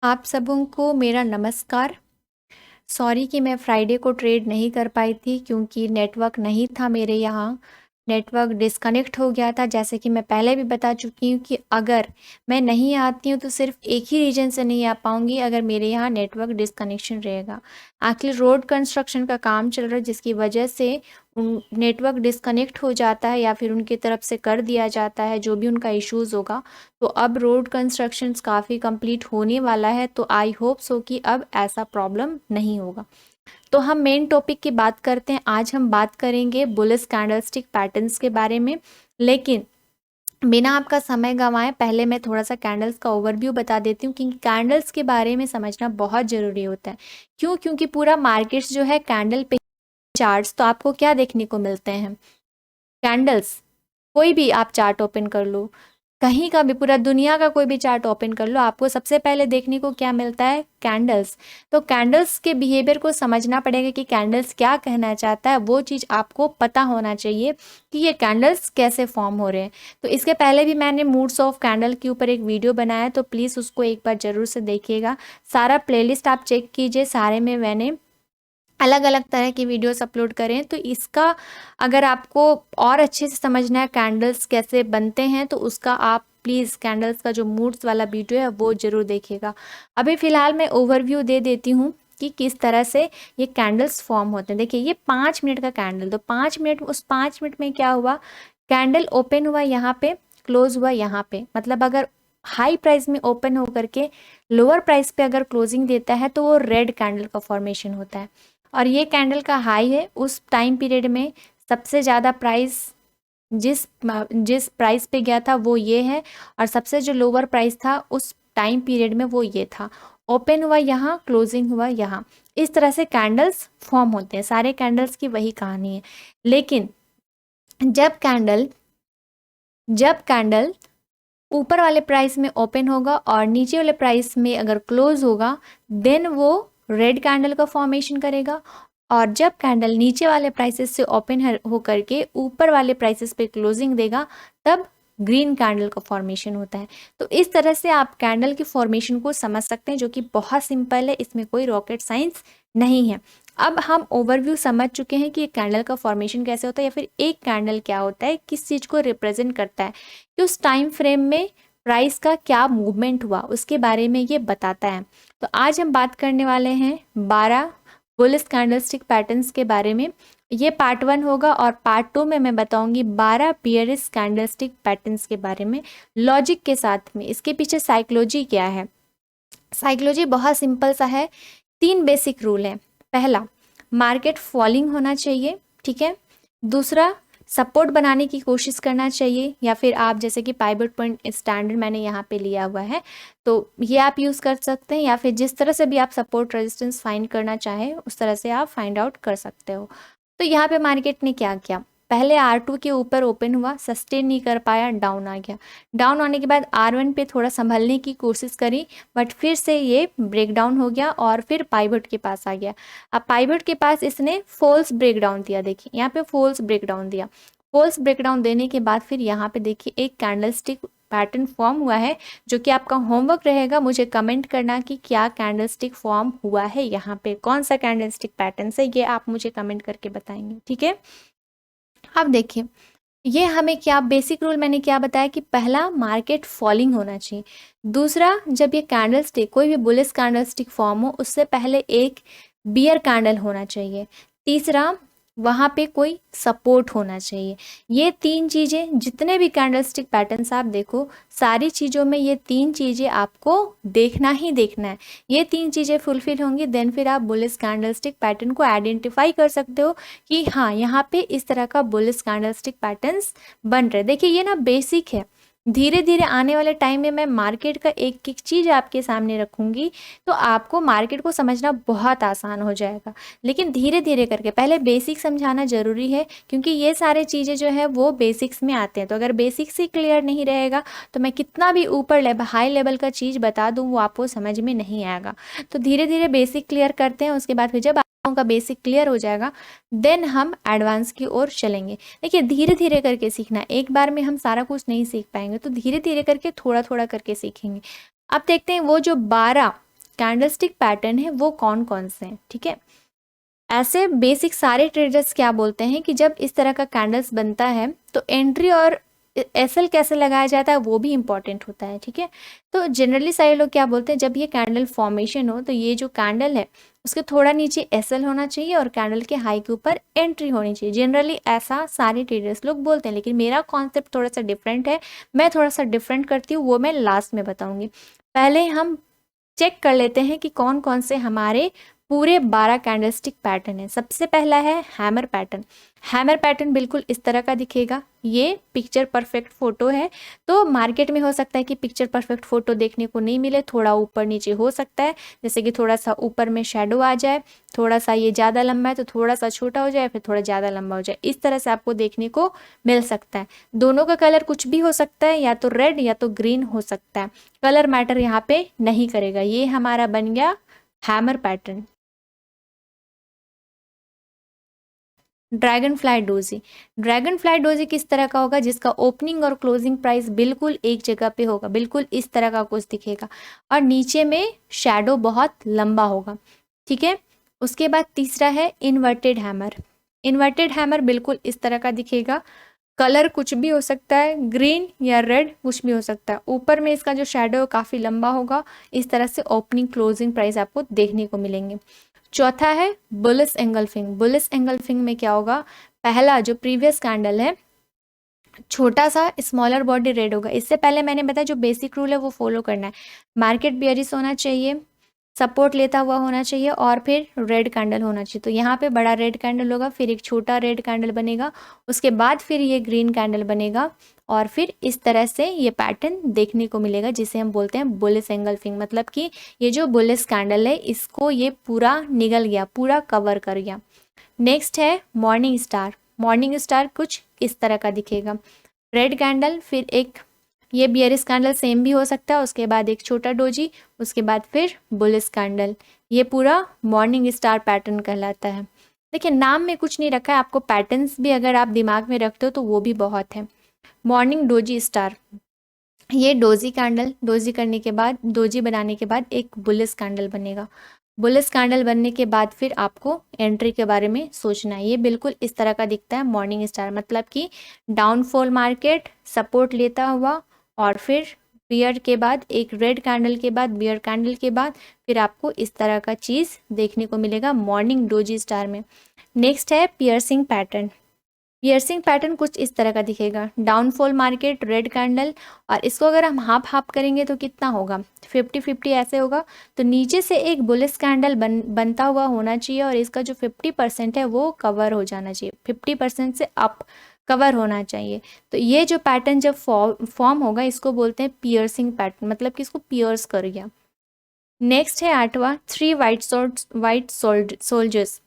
आप सबों को मेरा नमस्कार। सॉरी कि मैं फ्राइडे को ट्रेड नहीं कर पाई थी क्योंकि नेटवर्क नहीं था मेरे यहाँ। नेटवर्क डिस्कनेक्ट हो गया था। जैसे कि मैं पहले भी बता चुकी हूँ कि अगर मैं नहीं आती हूँ तो सिर्फ एक ही रीजन से नहीं आ पाऊँगी, अगर मेरे यहाँ नेटवर्क डिस्कनेक्शन रहेगा। आखिर रोड कंस्ट्रक्शन का काम चल रहा है जिसकी वजह से नेटवर्क डिस्कनेक्ट हो जाता है या फिर उनकी तरफ से कर दिया जाता है, जो भी उनका इश्यूज़ होगा। तो अब रोड कंस्ट्रक्शंस काफ़ी कंप्लीट होने वाला है, तो आई होप सो कि अब ऐसा प्रॉब्लम नहीं होगा। तो हम मेन टॉपिक की बात करते हैं। आज हम बात करेंगे बुलिश कैंडलस्टिक पैटर्न्स के बारे में, लेकिन बिना आपका समय गंवाए पहले मैं थोड़ा सा कैंडल्स का ओवरव्यू बता देती हूँ, क्योंकि कैंडल्स के बारे में समझना बहुत ज़रूरी होता है। क्यों? क्योंकि पूरा मार्केट्स जो है कैंडल पे चार्ट्स, तो आपको क्या देखने को मिलते हैं? कैंडल्स। कोई भी आप चार्ट ओपन कर लो, कहीं का भी, पूरा दुनिया का कोई भी चार्ट ओपन कर लो, आपको सबसे पहले देखने को क्या मिलता है? कैंडल्स। तो कैंडल्स के बिहेवियर को समझना पड़ेगा कि कैंडल्स क्या कहना चाहता है, वो चीज़ आपको पता होना चाहिए कि ये कैंडल्स कैसे फॉर्म हो रहे हैं। तो इसके पहले भी मैंने मूड्स ऑफ कैंडल के ऊपर एक वीडियो बनाया, तो प्लीज़ उसको एक बार ज़रूर से देखिएगा। सारा प्लेलिस्ट आप चेक कीजिए, सारे में मैंने अलग अलग तरह की वीडियोस अपलोड करें। तो इसका अगर आपको और अच्छे से समझना है कैंडल्स कैसे बनते हैं, तो उसका आप प्लीज़ कैंडल्स का जो मूड्स वाला वीडियो है वो ज़रूर देखिएगा। अभी फ़िलहाल मैं ओवरव्यू दे देती हूँ कि किस तरह से ये कैंडल्स फॉर्म होते हैं। देखिए ये 5 मिनट का कैंडल, तो 5 मिनट, उस 5 मिनट में क्या हुआ? कैंडल ओपन हुआ यहाँ पे, क्लोज हुआ यहाँ पे। मतलब अगर हाई प्राइस में ओपन होकर के लोअर प्राइस पे अगर क्लोजिंग देता है तो वो रेड कैंडल का फॉर्मेशन होता है। और ये कैंडल का हाई है, उस टाइम पीरियड में सबसे ज़्यादा प्राइस जिस जिस प्राइस पे गया था वो ये है, और सबसे जो लोअर प्राइस था उस टाइम पीरियड में वो ये था। ओपन हुआ यहाँ, क्लोजिंग हुआ यहाँ। इस तरह से कैंडल्स फॉर्म होते हैं। सारे कैंडल्स की वही कहानी है। लेकिन जब कैंडल ऊपर वाले प्राइस में ओपन होगा और नीचे वाले प्राइस में अगर क्लोज होगा, देन वो रेड कैंडल का फॉर्मेशन करेगा। और जब कैंडल नीचे वाले प्राइसेस से ओपन हो करके ऊपर वाले प्राइसेस पे क्लोजिंग देगा, तब ग्रीन कैंडल का फॉर्मेशन होता है। तो इस तरह से आप कैंडल की फॉर्मेशन को समझ सकते हैं, जो कि बहुत सिंपल है, इसमें कोई रॉकेट साइंस नहीं है। अब हम ओवरव्यू समझ चुके हैं कि कैंडल का फॉर्मेशन कैसे होता है, या फिर एक कैंडल क्या होता है, किस चीज़ को रिप्रेजेंट करता है, कि उस टाइम फ्रेम में प्राइस का क्या मूवमेंट हुआ, उसके बारे में ये बताता है। तो आज हम बात करने वाले हैं 12 बुलिश कैंडलस्टिक पैटर्न्स के बारे में। ये पार्ट 1 होगा, और पार्ट 2 में मैं बताऊंगी 12 बियरिश कैंडलस्टिक पैटर्न्स के बारे में, लॉजिक के साथ में। इसके पीछे साइकोलॉजी क्या है? साइकोलॉजी बहुत सिंपल सा है। 3 बेसिक रूल हैं। पहला, मार्केट फॉलिंग होना चाहिए, ठीक है। दूसरा, सपोर्ट बनाने की कोशिश करना चाहिए, या फिर आप जैसे कि पाइवट पॉइंट स्टैंडर्ड मैंने यहाँ पे लिया हुआ है, तो ये आप यूज़ कर सकते हैं, या फिर जिस तरह से भी आप सपोर्ट रेजिस्टेंस फाइंड करना चाहें उस तरह से आप फाइंड आउट कर सकते हो। तो यहाँ पे मार्केट ने क्या किया? पहले R2 के ऊपर ओपन हुआ, सस्टेन नहीं कर पाया, डाउन आ गया। डाउन आने के बाद R1 पे थोड़ा संभलने की कोशिश करी, बट फिर से ये ब्रेक डाउन हो गया और फिर पाइवट के पास आ गया। अब पाइवट के पास इसने फॉल्स ब्रेक डाउन दिया। देखिए यहाँ पे फॉल्स ब्रेक डाउन दिया। फॉल्स ब्रेक डाउन देने के बाद फिर यहाँ पे देखिए एक कैंडलस्टिक पैटर्न फॉर्म हुआ है, जो कि आपका होमवर्क रहेगा मुझे कमेंट करना कि क्या कैंडलस्टिक फॉर्म हुआ है, यहाँ पे कौन सा कैंडलस्टिक पैटर्न है, ये आप मुझे कमेंट करके बताएंगे, ठीक है। अब देखिए ये हमें क्या बेसिक रूल मैंने क्या बताया कि पहला, मार्केट फॉलिंग होना चाहिए। दूसरा, जब ये कैंडलस्टिक, कोई भी बुलिश कैंडलस्टिक फॉर्म हो, उससे पहले एक बियर कैंडल होना चाहिए। तीसरा, वहाँ पे कोई सपोर्ट होना चाहिए। ये 3 चीज़ें, जितने भी कैंडलस्टिक पैटर्न्स आप देखो, सारी चीज़ों में ये 3 चीज़ें आपको देखना ही देखना है। ये 3 चीज़ें फुलफिल होंगी, देन फिर आप बुलिश कैंडलस्टिक पैटर्न को आइडेंटिफाई कर सकते हो कि हाँ यहाँ पे इस तरह का बुलिश कैंडलस्टिक पैटर्न्स बन रहे। देखिए ये ना बेसिक है। धीरे धीरे आने वाले टाइम में मैं मार्केट का एक एक चीज़ आपके सामने रखूँगी, तो आपको मार्केट को समझना बहुत आसान हो जाएगा। लेकिन धीरे धीरे करके पहले बेसिक समझाना ज़रूरी है, क्योंकि ये सारे चीज़ें जो है वो बेसिक्स में आते हैं। तो अगर बेसिक्स ही क्लियर नहीं रहेगा तो मैं कितना भी ऊपर हाई लेवल का चीज़ बता दूँ वो आपको समझ में नहीं आएगा। तो धीरे धीरे बेसिक क्लियर करते हैं, उसके बाद फिर जब का बेसिक क्लियर हो जाएगा देन हम एडवांस की ओर चलेंगे। देखिए धीरे धीरे करके सीखना, एक बार में हम सारा कुछ नहीं सीख पाएंगे, तो धीरे धीरे करके थोड़ा थोड़ा करके सीखेंगे। अब देखते हैं वो जो 12 कैंडलस्टिक पैटर्न है वो कौन कौन से हैं, ठीक है। ऐसे बेसिक सारे ट्रेडर्स क्या बोलते हैं कि जब इस तरह का कैंडल्स बनता है तो एंट्री और एसएल कैसे लगाया जाता है वो भी इंपॉर्टेंट होता है, ठीक है। तो जनरली सारे लोग क्या बोलते हैं, जब ये कैंडल फॉर्मेशन हो तो ये जो कैंडल है उसके थोड़ा नीचे एसएल होना चाहिए और कैंडल के हाई के ऊपर एंट्री होनी चाहिए। जनरली ऐसा सारे ट्रेडर्स लोग बोलते हैं, लेकिन मेरा कॉन्सेप्ट थोड़ा सा डिफरेंट है, मैं थोड़ा सा डिफरेंट करती हूँ, वो मैं लास्ट में बताऊंगी। पहले हम चेक कर लेते हैं कि कौन कौन से हमारे पूरे 12 कैंडलस्टिक पैटर्न है। सबसे पहला है हैमर पैटर्न। हैमर पैटर्न बिल्कुल इस तरह का दिखेगा, ये पिक्चर परफेक्ट फोटो है। तो मार्केट में हो सकता है कि पिक्चर परफेक्ट फोटो देखने को नहीं मिले, थोड़ा ऊपर नीचे हो सकता है, जैसे कि थोड़ा सा ऊपर में शेडो आ जाए, थोड़ा सा ये ज़्यादा लंबा है तो थोड़ा सा छोटा हो जाए, फिर थोड़ा ज़्यादा लंबा हो जाए, इस तरह से आपको देखने को मिल सकता है। दोनों का कलर कुछ भी हो सकता है, या तो रेड या तो ग्रीन हो सकता है, कलर मैटर यहाँ पे नहीं करेगा। ये हमारा बन गया hammer pattern. Dragon fly doji. Dragon fly doji किस तरह का होगा, जिसका ओपनिंग और क्लोजिंग प्राइस बिल्कुल एक जगह पे होगा, बिल्कुल इस तरह का कुछ दिखेगा और नीचे में शैडो बहुत लंबा होगा, ठीक है। उसके बाद तीसरा है इन्वर्टेड हैमर। इन्वर्टेड हैमर बिल्कुल इस तरह का दिखेगा, कलर कुछ भी हो सकता है, ग्रीन या रेड कुछ भी हो सकता है, ऊपर में इसका जो शैडो है काफ़ी लंबा होगा। इस तरह से ओपनिंग क्लोजिंग प्राइस आपको देखने को मिलेंगे। चौथा है बुलिश एंगल्फिंग। बुलिश एंगल्फिंग में क्या होगा, पहला जो प्रीवियस कैंडल है छोटा सा स्मॉलर बॉडी रेड होगा। इससे पहले मैंने बताया जो बेसिक रूल है वो फॉलो करना है, मार्केट बियरिश होना चाहिए, सपोर्ट लेता हुआ होना चाहिए और फिर रेड कैंडल होना चाहिए। तो यहाँ पे बड़ा रेड कैंडल होगा, फिर एक छोटा रेड कैंडल बनेगा, उसके बाद फिर ये ग्रीन कैंडल बनेगा और फिर इस तरह से ये पैटर्न देखने को मिलेगा, जिसे हम बोलते हैं बुलिश एंगल्फिंग। मतलब कि ये जो बुलिश कैंडल है इसको ये पूरा निगल गया, पूरा कवर कर गया। नेक्स्ट है मॉर्निंग स्टार। मॉर्निंग स्टार कुछ इस तरह का दिखेगा, रेड कैंडल, फिर एक ये बियरिश कैंडल सेम भी हो सकता है, उसके बाद एक छोटा डोजी, उसके बाद फिर बुलिश कैंडल। ये पूरा मॉर्निंग स्टार पैटर्न कहलाता है। देखिए नाम में कुछ नहीं रखा है, आपको पैटर्न्स भी अगर आप दिमाग में रखते हो तो वो भी बहुत है। मॉर्निंग डोजी स्टार, ये डोजी कैंडल, डोजी करने के बाद डोजी बनाने के बाद एक बुलिश कैंडल बनेगा। बुलिश कैंडल बनने के बाद फिर आपको एंट्री के बारे में सोचना है। ये बिल्कुल इस तरह का दिखता है मॉर्निंग स्टार, मतलब कि डाउनफॉल मार्केट सपोर्ट लेता हुआ और फिर बियर के बाद एक रेड कैंडल के बाद बियर कैंडल के बाद फिर आपको इस तरह का चीज़ देखने को मिलेगा मॉर्निंग डोजी स्टार में। नेक्स्ट है पियर्सिंग पैटर्न। पियर्सिंग पैटर्न कुछ इस तरह का दिखेगा, डाउनफॉल मार्केट रेड कैंडल, और इसको अगर हम हाफ हाफ करेंगे तो कितना होगा, 50-50 ऐसे होगा। तो नीचे से एक बुलिश कैंडल बनता हुआ होना चाहिए और इसका जो 50% है वो कवर हो जाना चाहिए, 50% से अप कवर होना चाहिए। तो ये जो पैटर्न जब फॉर्म होगा इसको बोलते हैं पियर्सिंग पैटर्न, मतलब कि इसको पियर्स कर गया। नेक्स्ट है आठवां, 3 वाइट सोल्जर्स।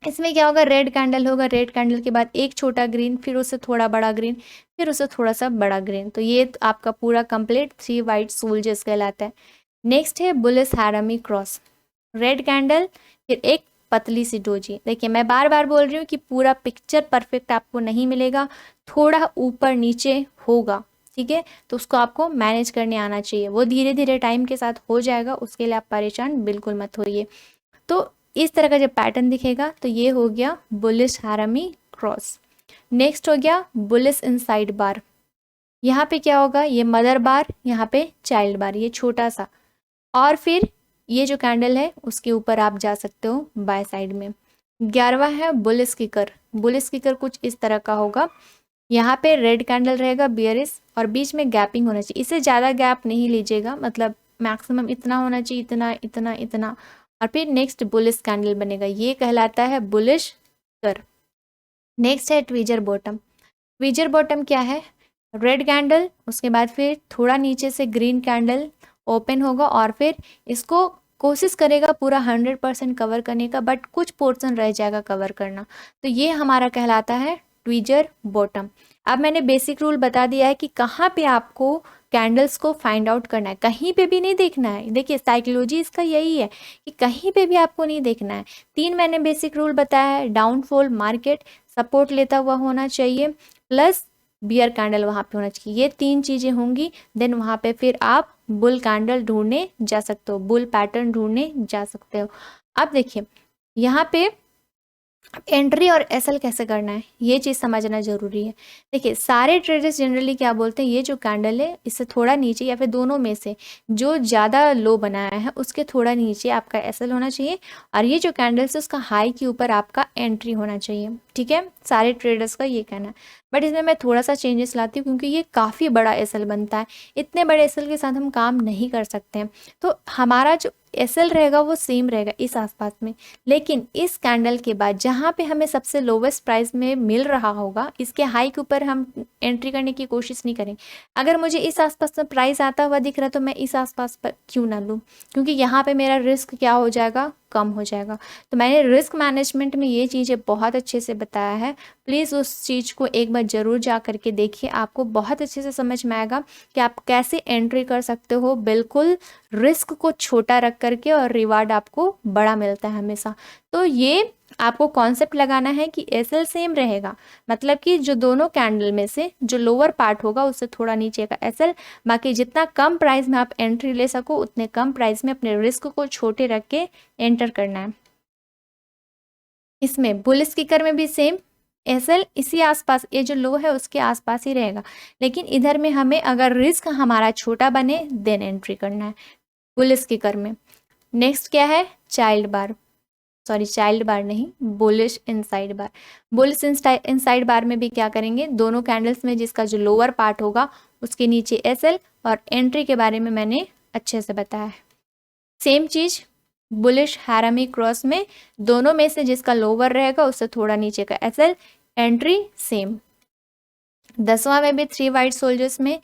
इसमें क्या होगा, रेड कैंडल होगा, रेड कैंडल के बाद एक छोटा ग्रीन, फिर उससे थोड़ा बड़ा ग्रीन, फिर उससे थोड़ा सा बड़ा ग्रीन। तो ये आपका पूरा कंप्लीट 3 वाइट सोल्जर्स कहलाता है। नेक्स्ट है बुलिश हैरामी क्रॉस। रेड कैंडल फिर एक पतली सी डोजी। देखिए मैं बार बार बोल रही हूँ कि पूरा पिक्चर परफेक्ट आपको नहीं मिलेगा, थोड़ा ऊपर नीचे होगा, ठीक है। तो उसको आपको मैनेज करने आना चाहिए, वो धीरे धीरे टाइम के साथ हो जाएगा, उसके लिए आप परेशान बिल्कुल मत होइए। तो इस तरह का जब पैटर्न दिखेगा तो ये हो गया बुलिश हैरामी क्रॉस। नेक्स्ट हो गया बुलिश इनसाइड बार। यहाँ पे क्या होगा, ये मदर बार, यहाँ पे चाइल्ड बार, ये छोटा सा, और फिर ये जो कैंडल है उसके ऊपर आप जा सकते हो बाय साइड में। 11वां है बुलिश किकर। बुलिश किकर कुछ इस तरह का होगा, यहाँ पे रेड कैंडल रहेगा बियरिश और बीच में गैपिंग होना चाहिए, इससे ज़्यादा गैप नहीं लीजिएगा, मतलब मैक्सिमम इतना होना चाहिए, इतना इतना इतना, और फिर नेक्स्ट बुलिश कैंडल बनेगा, ये कहलाता है बुलिश कर। नेक्स्ट है ट्वीजर बॉटम। ट्वीजर बॉटम क्या है, रेड कैंडल, उसके बाद फिर थोड़ा नीचे से ग्रीन कैंडल ओपन होगा और फिर इसको कोशिश करेगा पूरा 100% कवर करने का, बट कुछ पोर्शन रह जाएगा कवर करना, तो ये हमारा कहलाता है ट्वीजर बॉटम। अब मैंने बेसिक रूल बता दिया है कि कहाँ पे आपको कैंडल्स को फाइंड आउट करना है, कहीं पे भी नहीं देखना है। देखिए साइकोलॉजी इसका यही है कि कहीं पे भी आपको नहीं देखना है। 3 मैंने बेसिक रूल बताया है, डाउनफॉल मार्केट सपोर्ट लेता हुआ होना चाहिए, प्लस बियर कैंडल वहाँ पे होना चाहिए, ये 3 चीज़ें होंगी, देन वहाँ पे फिर आप बुल कैंडल ढूंढने जा सकते हो, बुल पैटर्न ढूंढने जा सकते हो। अब देखिए यहाँ पे एंट्री और एसएल कैसे करना है ये चीज़ समझना जरूरी है। देखिए सारे ट्रेडर्स जनरली क्या बोलते हैं, ये जो कैंडल है इससे थोड़ा नीचे या फिर दोनों में से जो ज़्यादा लो बनाया है उसके थोड़ा नीचे आपका एसएल होना चाहिए, और ये जो कैंडल्स है उसका हाई के ऊपर आपका एंट्री होना चाहिए। ठीक है, सारे ट्रेडर्स का ये कहना है। बट इसमें मैं थोड़ा सा चेंजेस लाती हूँ क्योंकि ये काफ़ी बड़ा एसएल बनता है, इतने बड़े एसएल के साथ हम काम नहीं कर सकते हैं। तो हमारा जो एसएल रहेगा वो सेम रहेगा इस आसपास में, लेकिन इस कैंडल के बाद जहाँ पे हमें सबसे लोवेस्ट प्राइस में मिल रहा होगा इसके हाई के ऊपर हम एंट्री करने की कोशिश नहीं करेंगे। अगर मुझे इस आसपास में प्राइस आता हुआ दिख रहा है तो मैं इस आसपास पर क्यों ना लूँ, क्योंकि यहाँ पे मेरा रिस्क क्या हो जाएगा, कम हो जाएगा। तो मैंने रिस्क मैनेजमेंट में ये चीज़ें बहुत अच्छे से बताया है, प्लीज़ उस चीज़ को एक बार ज़रूर जा करके देखिए, आपको बहुत अच्छे से समझ में आएगा कि आप कैसे एंट्री कर सकते हो बिल्कुल रिस्क को छोटा रख करके, और रिवार्ड आपको बड़ा मिलता है हमेशा। तो ये आपको कॉन्सेप्ट लगाना है कि एसएल सेम रहेगा, मतलब कि जो दोनों कैंडल में से जो लोअर पार्ट होगा उससे थोड़ा नीचे का एसएल, बाकी जितना कम प्राइस में आप एंट्री ले सको उतने कम प्राइस में अपने रिस्क को छोटे रख के एंटर करना है। इसमें बुल स्टिकर में भी सेम एसएल इसी आसपास, ये जो लो है उसके आसपास ही रहेगा, लेकिन इधर में हमें अगर रिस्क हमारा छोटा बने देन एंट्री करना है बुल स्टिकर में। नेक्स्ट क्या है, चाइल्ड बार, सॉरी चाइल्ड बार नहीं, बुलिश इनसाइड बार। बुलिश इनसाइड बार में भी क्या करेंगे, दोनों कैंडल्स में जिसका जो लोअर पार्ट होगा उसके नीचे एसएल, और एंट्री के बारे में मैंने अच्छे से बताया है। सेम चीज बुलिश हैरामी क्रॉस में दोनों में से जिसका लोअर रहेगा उससे थोड़ा नीचे का एसएल, एंट्री सेम। 10वां में भी 3 वाइट सोल्जर्स में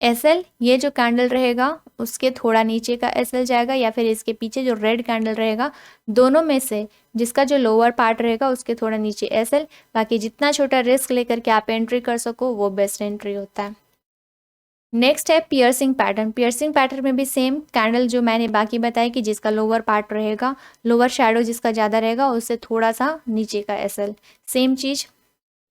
एसएल, ये जो कैंडल रहेगा उसके थोड़ा नीचे का एसएल जाएगा, या फिर इसके पीछे जो रेड कैंडल रहेगा दोनों में से जिसका जो लोअर पार्ट रहेगा उसके थोड़ा नीचे एसएल, बाकी जितना छोटा रिस्क लेकर के आप एंट्री कर सको वो बेस्ट एंट्री होता है। नेक्स्ट है पियर्सिंग पैटर्न। पियर्सिंग पैटर्न में भी सेम कैंडल जो मैंने बाकी बताया कि जिसका लोअर पार्ट रहेगा, लोअर शेडो जिसका ज़्यादा रहेगा उससे थोड़ा सा नीचे का एसएल, सेम चीज़।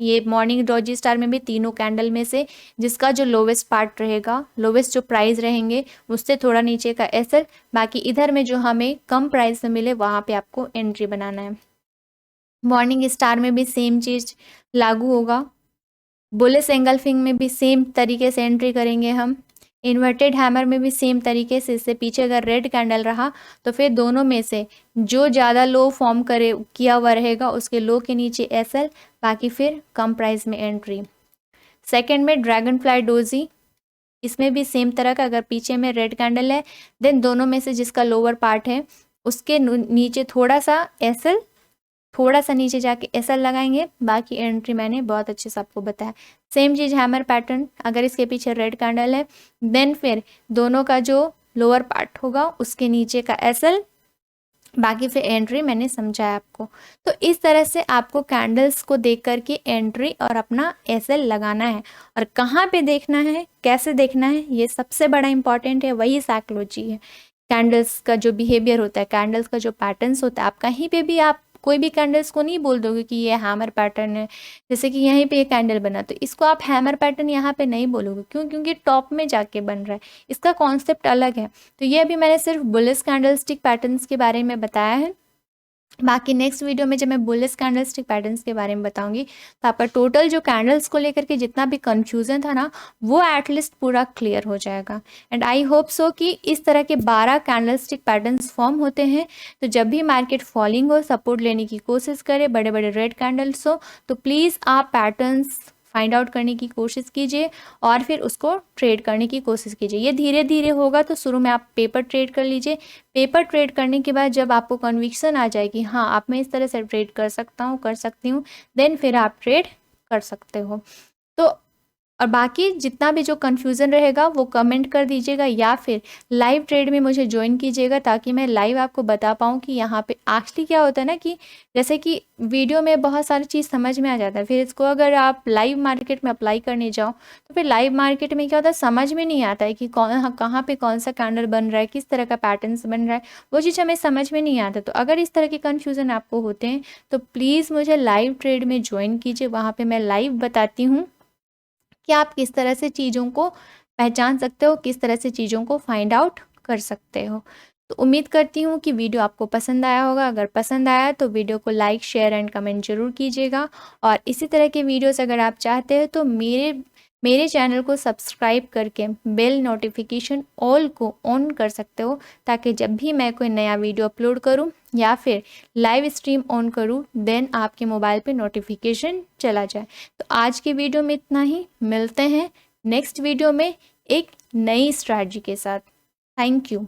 ये मॉर्निंग डॉजी स्टार में भी तीनों कैंडल में से जिसका जो लोवेस्ट पार्ट रहेगा, लोवेस्ट जो प्राइस रहेंगे उससे थोड़ा नीचे का एसएल, बाकी इधर में जो हमें कम प्राइस में मिले वहाँ पे आपको एंट्री बनाना है। मॉर्निंग स्टार में भी सेम चीज़ लागू होगा, बुलिश एंगल्फिंग में भी सेम तरीके से एंट्री करेंगे हम। इन्वर्टेड हैमर में भी सेम तरीके से, इससे पीछे अगर रेड कैंडल रहा तो फिर दोनों में से जो ज़्यादा लो फॉर्म करे किया हुआ रहेगा उसके लो के नीचे एसएल, बाकी फिर कम प्राइस में एंट्री। सेकंड में ड्रैगन फ्लाई डोजी, इसमें भी सेम तरह का, अगर पीछे में रेड कैंडल है देन दोनों में से जिसका लोअर पार्ट है उसके नीचे थोड़ा सा एसएल, थोड़ा सा नीचे जाके एसएल लगाएंगे, बाकी एंट्री मैंने बहुत अच्छे से आपको बताया। सेम चीज़ हैमर पैटर्न, अगर इसके पीछे रेड कैंडल है देन फिर दोनों का जो लोअर पार्ट होगा उसके नीचे का एसएल, बाकी फिर एंट्री मैंने समझाया आपको। तो इस तरह से आपको कैंडल्स को देख करके एंट्री और अपना एसएल लगाना है, और कहाँ पे देखना है, कैसे देखना है, ये सबसे बड़ा इंपॉर्टेंट है, वही साइकोलॉजी है। कैंडल्स का जो बिहेवियर होता है, कैंडल्स का जो पैटर्न्स होता है, आप कहीं पे भी आप कोई भी कैंडल्स को नहीं बोल दोगे कि ये हैमर पैटर्न है, जैसे कि यहीं पे ये कैंडल बना तो इसको आप हैमर पैटर्न यहाँ पे नहीं बोलोगे, क्यों, क्योंकि टॉप में जाके बन रहा है, इसका कॉन्सेप्ट अलग है। तो ये अभी मैंने सिर्फ बुलिश कैंडलस्टिक पैटर्न्स के बारे में बताया है, बाकी नेक्स्ट वीडियो में जब मैं बुलिश कैंडलस्टिक पैटर्न्स के बारे में बताऊंगी तो आपका टोटल जो कैंडल्स को लेकर के जितना भी कंफ्यूजन था ना वो एटलीस्ट पूरा क्लियर हो जाएगा। एंड आई होप सो कि इस तरह के 12 कैंडलस्टिक पैटर्न्स फॉर्म होते हैं, तो जब भी मार्केट फॉलिंग हो, सपोर्ट लेने की कोशिश करे, बड़े बड़े रेड कैंडल्स हो, तो प्लीज़ आप पैटर्न्स फाइंड आउट करने की कोशिश कीजिए और फिर उसको ट्रेड करने की कोशिश कीजिए। ये धीरे धीरे होगा, तो शुरू में आप पेपर ट्रेड कर लीजिए। पेपर ट्रेड करने के बाद जब आपको कन्विक्शन आ जाए कि हाँ आप मैं इस तरह से ट्रेड कर सकता हूँ, कर सकती हूँ, देन फिर आप ट्रेड कर सकते हो। तो और बाकी जितना भी जो कन्फ्यूज़न रहेगा वो कमेंट कर दीजिएगा, या फिर लाइव ट्रेड में मुझे ज्वाइन कीजिएगा, ताकि मैं लाइव आपको बता पाऊँ कि यहाँ पे एक्चुअली क्या होता है ना, कि जैसे कि वीडियो में बहुत सारी चीज़ समझ में आ जाता है, फिर इसको अगर आप लाइव मार्केट में अप्लाई करने जाओ तो फिर लाइव मार्केट में क्या होता है, समझ में नहीं आता है कि कहाँ पे कौन सा कैंडल बन रहा है, किस तरह का पैटर्न्स बन रहा है, वो चीज़ हमें समझ में नहीं आता। तो अगर इस तरह के कन्फ्यूज़न आपको होते हैं तो प्लीज़ मुझे लाइव ट्रेड में ज्वाइन कीजिए, वहाँ पर मैं लाइव बताती हूँ कि आप किस तरह से चीज़ों को पहचान सकते हो, किस तरह से चीज़ों को फाइंड आउट कर सकते हो। तो उम्मीद करती हूँ कि वीडियो आपको पसंद आया होगा। अगर पसंद आया तो वीडियो को लाइक, शेयर एंड कमेंट ज़रूर कीजिएगा। और इसी तरह के वीडियोस अगर आप चाहते हैं तो मेरे चैनल को सब्सक्राइब करके बेल नोटिफिकेशन ऑल को ऑन कर सकते हो, ताकि जब भी मैं कोई नया वीडियो अपलोड करूं या फिर लाइव स्ट्रीम ऑन करूं देन आपके मोबाइल पे नोटिफिकेशन चला जाए। तो आज के वीडियो में इतना ही, मिलते हैं नेक्स्ट वीडियो में एक नई स्ट्रैटेजी के साथ। Thank you.